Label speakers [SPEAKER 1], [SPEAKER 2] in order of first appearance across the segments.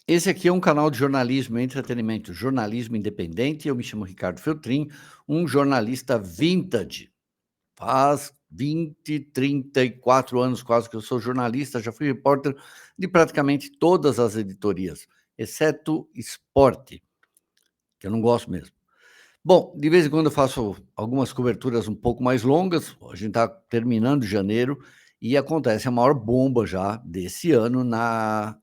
[SPEAKER 1] Esse aqui é um canal de jornalismo e entretenimento, jornalismo independente. Eu me chamo Ricardo Feltrin, um jornalista vintage. Faz 20, 34 anos quase que eu sou jornalista, já fui repórter de praticamente todas as editorias, exceto esporte, que eu não gosto mesmo. Bom, de vez em quando eu faço algumas coberturas um pouco mais longas. A gente está terminando janeiro e acontece a maior bomba já desse ano na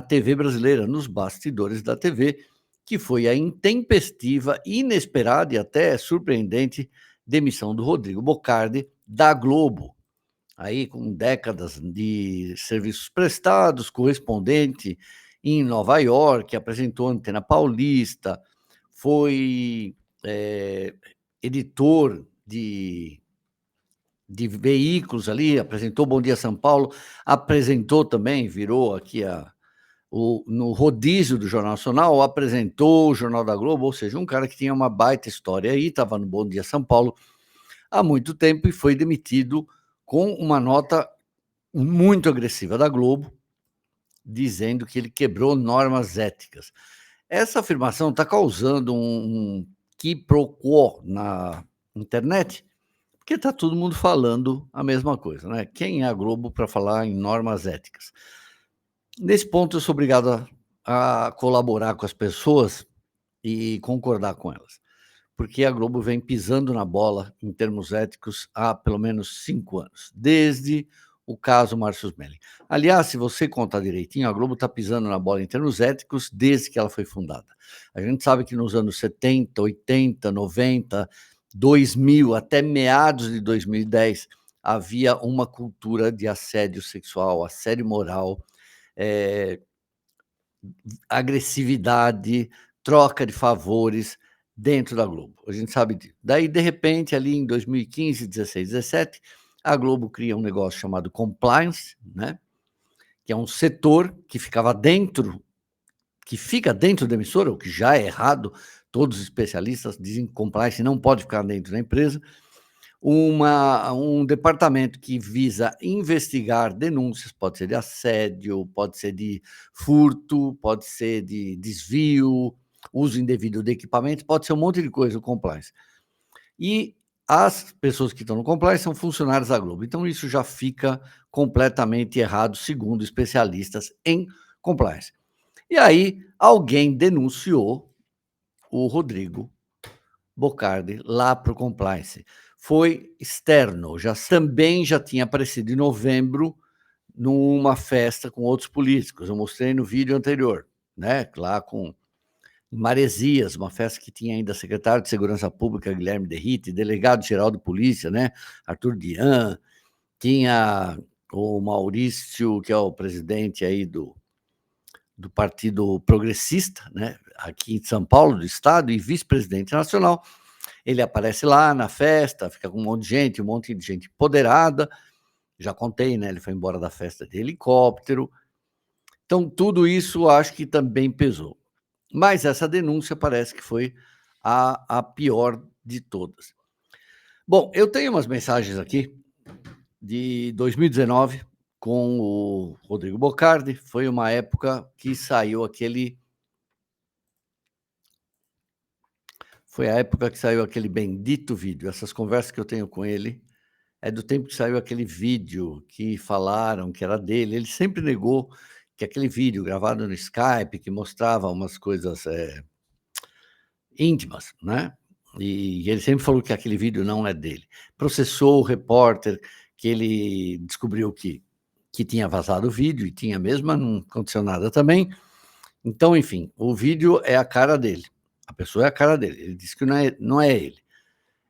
[SPEAKER 1] TV brasileira, nos bastidores da TV, que foi a intempestiva, inesperada e até surpreendente demissão do Rodrigo Bocardi da Globo. Aí, com décadas de serviços prestados, correspondente em Nova York, apresentou a Antena Paulista, foi eh, editor de veículos ali, apresentou Bom Dia São Paulo, apresentou também, virou aqui no rodízio do Jornal Nacional, apresentou o Jornal da Globo, ou seja, um cara que tinha uma baita história aí, estava no Bom Dia São Paulo há muito tempo e foi demitido com uma nota muito agressiva da Globo, dizendo que ele quebrou normas éticas. Essa afirmação está causando um quiproquo na internet, porque está todo mundo falando a mesma coisa, né? Quem é a Globo para falar em normas éticas? Nesse ponto, eu sou obrigado a colaborar com as pessoas e concordar com elas, porque a Globo vem pisando na bola em termos éticos há pelo menos 5 anos, desde o caso Márcio Smelling. Aliás, se você contar direitinho, a Globo está pisando na bola em termos éticos desde que ela foi fundada. A gente sabe que nos anos 70, 80, 90, 2000, até meados de 2010, havia uma cultura de assédio sexual, assédio moral, eh, agressividade, troca de favores dentro da Globo. A gente sabe disso. Daí, de repente, ali em 2015, 16, 17, a Globo cria um negócio chamado compliance, né? Que é um setor que ficava dentro, que fica dentro da emissora, o que já é errado. Todos os especialistas dizem que compliance não pode ficar dentro da empresa. Um departamento que visa investigar denúncias, pode ser de assédio, pode ser de furto, pode ser de desvio, uso indevido de equipamento, pode ser um monte de coisa, o compliance. E as pessoas que estão no compliance são funcionários da Globo. Então, isso já fica completamente errado, segundo especialistas em compliance. E aí, alguém denunciou o Rodrigo Bocardi lá para o compliance. Foi externo, também já tinha aparecido em novembro numa festa com outros políticos. Eu mostrei no vídeo anterior, né? Lá com Maresias, uma festa que tinha ainda secretário de Segurança Pública Guilherme Derrite, delegado-geral de polícia, né? Arthur Dian, tinha o Maurício, que é o presidente aí do Partido Progressista, né? Aqui em São Paulo, do estado, e vice-presidente nacional. Ele aparece lá na festa, fica com um monte de gente empoderada. Já contei, né? Ele foi embora da festa de helicóptero. Então, tudo isso acho que também pesou. Mas essa denúncia parece que foi a pior de todas. Bom, eu tenho umas mensagens aqui de 2019 com o Rodrigo Bocardi. Foi uma época que saiu aquele. Foi a época que saiu aquele bendito vídeo. Essas conversas que eu tenho com ele é do tempo que saiu aquele vídeo que falaram que era dele. Ele sempre negou que aquele vídeo gravado no Skype, que mostrava umas coisas íntimas, né? E ele sempre falou que aquele vídeo não é dele. Processou o repórter, que ele descobriu que tinha vazado o vídeo, e tinha mesmo, mas não aconteceu nada também. Então, enfim, o vídeo é a cara dele. A pessoa é a cara dele. Ele disse que não é ele.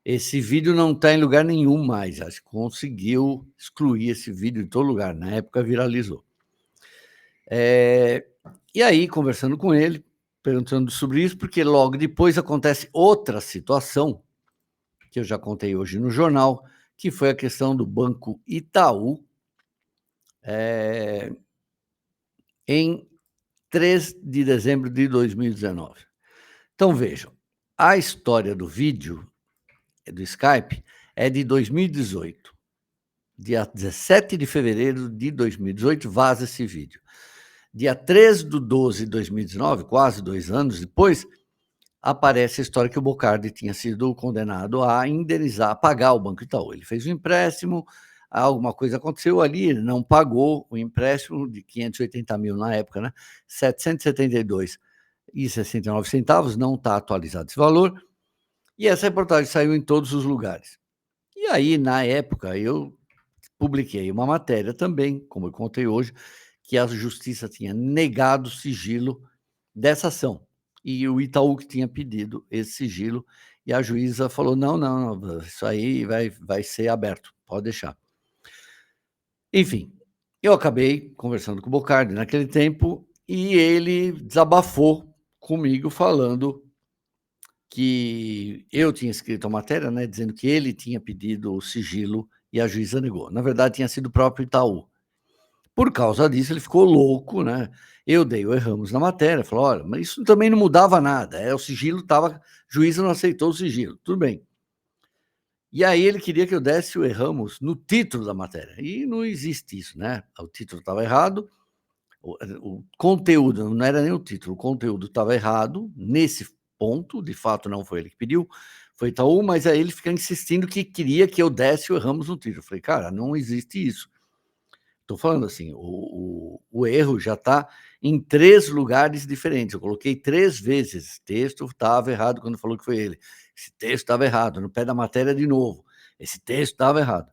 [SPEAKER 1] Esse vídeo não está em lugar nenhum mais. Acho que conseguiu excluir esse vídeo de todo lugar. Na época viralizou. E aí, conversando com ele, perguntando sobre isso, porque logo depois acontece outra situação, que eu já contei hoje no jornal, que foi a questão do Banco Itaú, em 3 de dezembro de 2019. Então, vejam, a história do vídeo, do Skype, é de 2018. Dia 17 de fevereiro de 2018, vaza esse vídeo. Dia 3/12/2019, quase 2 anos depois, aparece a história que o Bocardi tinha sido condenado a indenizar, pagar o Banco Itaú. Ele fez um empréstimo, alguma coisa aconteceu ali, ele não pagou o empréstimo de 580.000 na época, né, 772,69, não está atualizado esse valor, e essa reportagem saiu em todos os lugares. E aí, na época, eu publiquei uma matéria também, como eu contei hoje, que a justiça tinha negado o sigilo dessa ação. E o Itaú que tinha pedido esse sigilo, e a juíza falou: "Não, não, não, isso aí vai ser aberto, pode deixar". Enfim, eu acabei conversando com o Bocardi naquele tempo, e ele desabafou comigo falando que eu tinha escrito a matéria, né, dizendo que ele tinha pedido o sigilo e a juíza negou. Na verdade, tinha sido o próprio Itaú. Por causa disso, ele ficou louco, né. Eu dei o erramos na matéria, falou: "Olha, mas isso também não mudava nada, o sigilo estava, juíza não aceitou o sigilo, tudo bem". E aí ele queria que eu desse o erramos no título da matéria, e não existe isso, né, o título estava errado, o conteúdo, não era nem o título, o conteúdo estava errado nesse ponto, de fato não foi ele que pediu, foi Itaú, mas aí ele fica insistindo que queria que eu desse o erramos no título. Eu falei: "Cara, não existe isso". Tô falando assim, o erro já está em 3 lugares diferentes, eu coloquei 3 vezes, esse texto estava errado quando falou que foi ele, esse texto estava errado, no pé da matéria de novo, esse texto estava errado.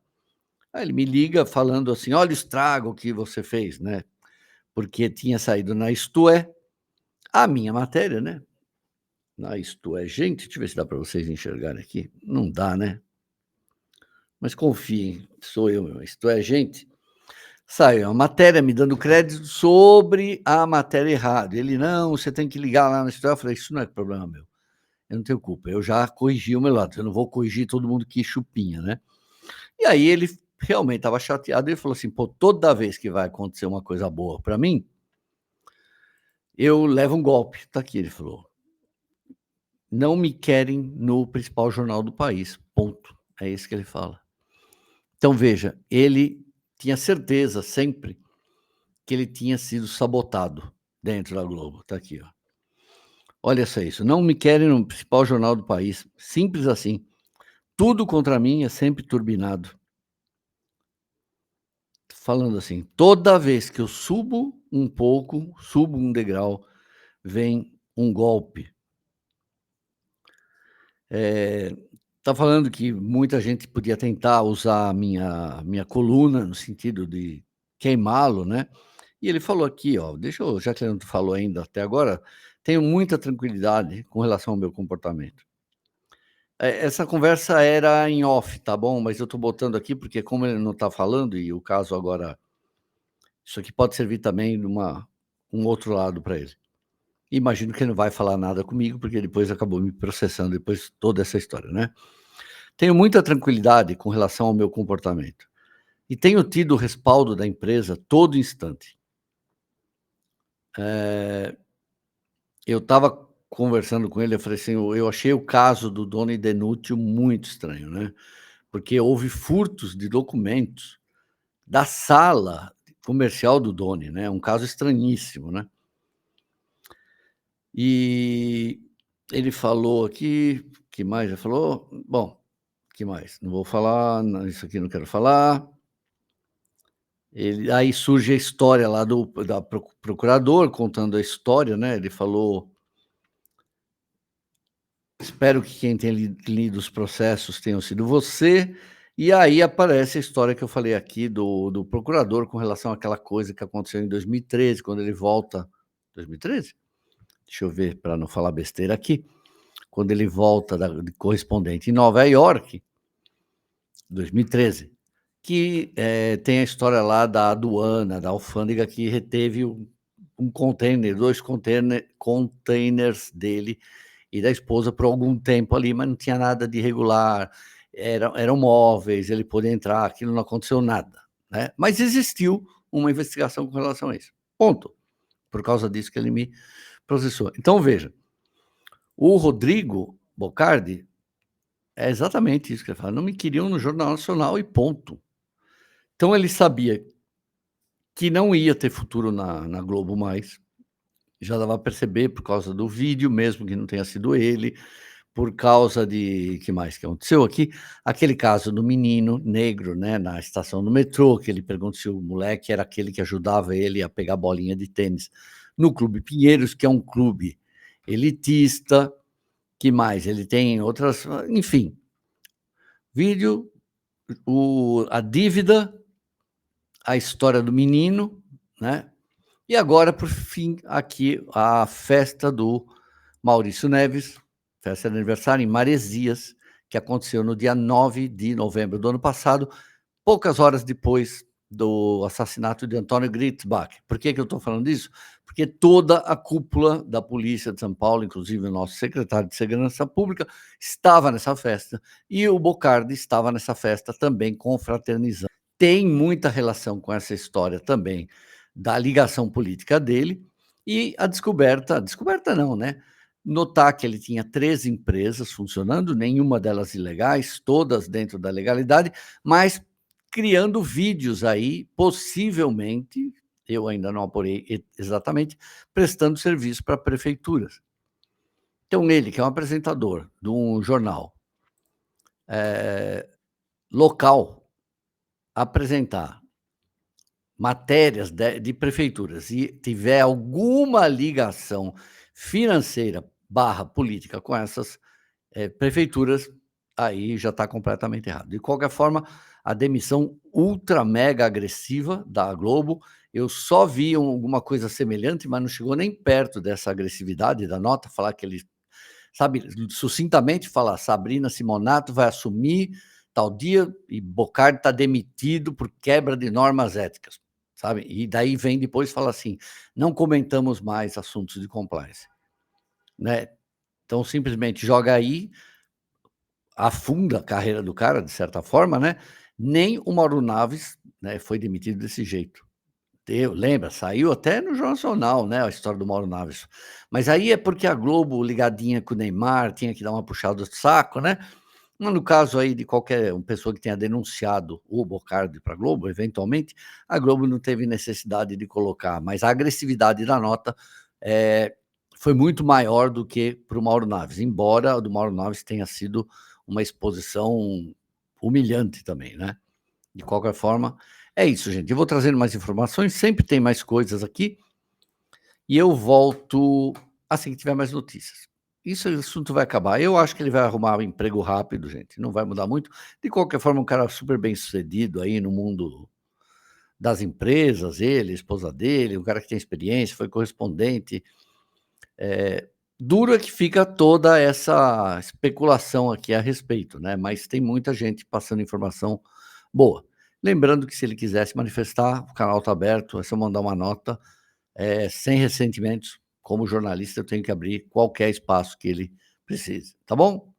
[SPEAKER 1] Aí ele me liga falando assim: "Olha o estrago que você fez", né, porque tinha saído na Isto É, a minha matéria, né, na Isto É gente, deixa eu ver se dá para vocês enxergarem aqui, não dá, né, mas confiem, sou eu mesmo, Isto É gente. Saiu a matéria me dando crédito sobre a matéria errada. Ele: "Não, você tem que ligar lá na história". Eu falei: "Isso não é problema meu, eu não tenho culpa, eu já corrigi o meu lado, eu não vou corrigir todo mundo que chupinha, né". E aí ele realmente estava chateado, ele falou assim: "Pô, toda vez que vai acontecer uma coisa boa para mim, eu levo um golpe". Tá aqui, ele falou: "Não me querem no principal jornal do país, ponto". É isso que ele fala. Então veja, ele tinha certeza sempre que ele tinha sido sabotado dentro da Globo. Tá aqui, ó. Olha só isso, não me querem no principal jornal do país, simples assim. Tudo contra mim é sempre turbinado. Falando assim, toda vez que eu subo um pouco, subo um degrau, vem um golpe. Eh, tá falando que muita gente podia tentar usar a minha coluna no sentido de queimá-lo, né. E ele falou aqui, ó, deixa eu, já que ele não falou ainda até agora, tenho muita tranquilidade com relação ao meu comportamento. Essa conversa era em off, tá bom, mas eu tô botando aqui, porque como ele não tá falando e o caso agora, isso aqui pode servir também numa um outro lado para ele. Imagino que ele não vai falar nada comigo, porque depois acabou me processando, depois toda essa história, né. Tenho muita tranquilidade com relação ao meu comportamento, e tenho tido o respaldo da empresa todo instante. Eh Eu estava conversando com ele, eu falei assim: "Eu achei o caso do Doni Denútil muito estranho, né, porque houve furtos de documentos da sala comercial do Doni, né, um caso estranhíssimo, né". E ele falou aqui, que mais ele falou? Bom, que mais? Não vou falar, não, isso aqui não quero falar. Ele aí surge a história lá do da procurador contando a história, né, ele falou: "Espero que quem tenha lido os processos tenham sido você". E aí aparece a história que eu falei aqui do procurador com relação àquela coisa que aconteceu em 2013, quando ele volta. 2013? Deixa eu ver para não falar besteira aqui. Quando ele volta de correspondente em Nova Iorque, 2013, que, tem a história lá da aduana, da alfândega que reteve um container, 2 containers dele e da esposa por algum tempo ali, mas não tinha nada de irregular, eram móveis, ele podia entrar, aquilo não aconteceu nada, né, mas existiu uma investigação com relação a isso, ponto. Por causa disso que ele me processou. Então veja, o Rodrigo Bocardi é exatamente isso que ele fala: "Não me queriam no Jornal Nacional e ponto". Então ele sabia que não ia ter futuro na Globo mais. Já dava a perceber por causa do vídeo, mesmo que não tenha sido ele, por causa de que mais que aconteceu aqui? Aquele caso do menino negro, né, na estação do metrô, que ele pergunta se o moleque era aquele que ajudava ele a pegar bolinha de tênis no Clube Pinheiros, que é um clube elitista. Que mais? Ele tem outras, enfim, vídeo, a dívida, a história do menino, né, e agora, por fim, aqui a festa do Maurício Neves, festa de aniversário em Maresias, que aconteceu no dia 9 de novembro do ano passado, poucas horas depois do assassinato de Antônio Gritzbach. Por que eu estou falando disso? Porque toda a cúpula da polícia de São Paulo, inclusive o nosso secretário de Segurança Pública, estava nessa festa, e o Bocardi estava nessa festa também confraternizando. Tem muita relação com essa história também da ligação política dele e a descoberta não, né, notar que ele tinha 3 empresas funcionando, nenhuma delas ilegais, todas dentro da legalidade, mas criando vídeos aí, possivelmente, eu ainda não apurei exatamente, prestando serviço para prefeituras. Então ele, que é um apresentador de um jornal, local, apresentar matérias de prefeituras e tiver alguma ligação financeira barra política com essas, prefeituras, aí já está completamente errado. De qualquer forma, a demissão ultra mega agressiva da Globo, eu só vi alguma coisa semelhante, mas não chegou nem perto dessa agressividade da nota, falar que ele, sabe, sucintamente falar: "Sabrina Simonato vai assumir tal dia e Bocardi está demitido por quebra de normas éticas", sabe. E daí vem depois e fala assim: "Não comentamos mais assuntos de compliance", né. Então simplesmente joga aí, afunda a carreira do cara, de certa forma, né. Nem o Mauro Naves, né, foi demitido desse jeito. Lembra, saiu até no Jornal Nacional, né, a história do Mauro Naves. Mas aí é porque a Globo, ligadinha com o Neymar, tinha que dar uma puxada de saco, né. Mas no caso aí de qualquer pessoa que tenha denunciado o Bocardi para a Globo, eventualmente, a Globo não teve necessidade de colocar, mas a agressividade da nota, eh, foi muito maior do que para o Mauro Naves, embora a do Mauro Naves tenha sido uma exposição humilhante também, né. De qualquer forma, é isso, gente. Eu vou trazendo mais informações, sempre tem mais coisas aqui, e eu volto assim que tiver mais notícias. Isso, o assunto vai acabar. Eu acho que ele vai arrumar um emprego rápido, gente, não vai mudar muito. De qualquer forma, um cara super bem-sucedido aí no mundo das empresas, ele, a esposa dele, um cara que tem experiência, foi correspondente. Duro é que fica toda essa especulação aqui a respeito, né, mas tem muita gente passando informação boa. Lembrando que se ele quiser se manifestar, o canal está aberto, é só mandar uma nota, sem ressentimentos. Como jornalista, eu tenho que abrir qualquer espaço que ele precise, tá bom?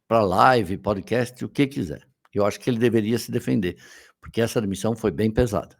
[SPEAKER 1] Para live, podcast, o que quiser. Eu acho que ele deveria se defender, porque essa admissão foi bem pesada.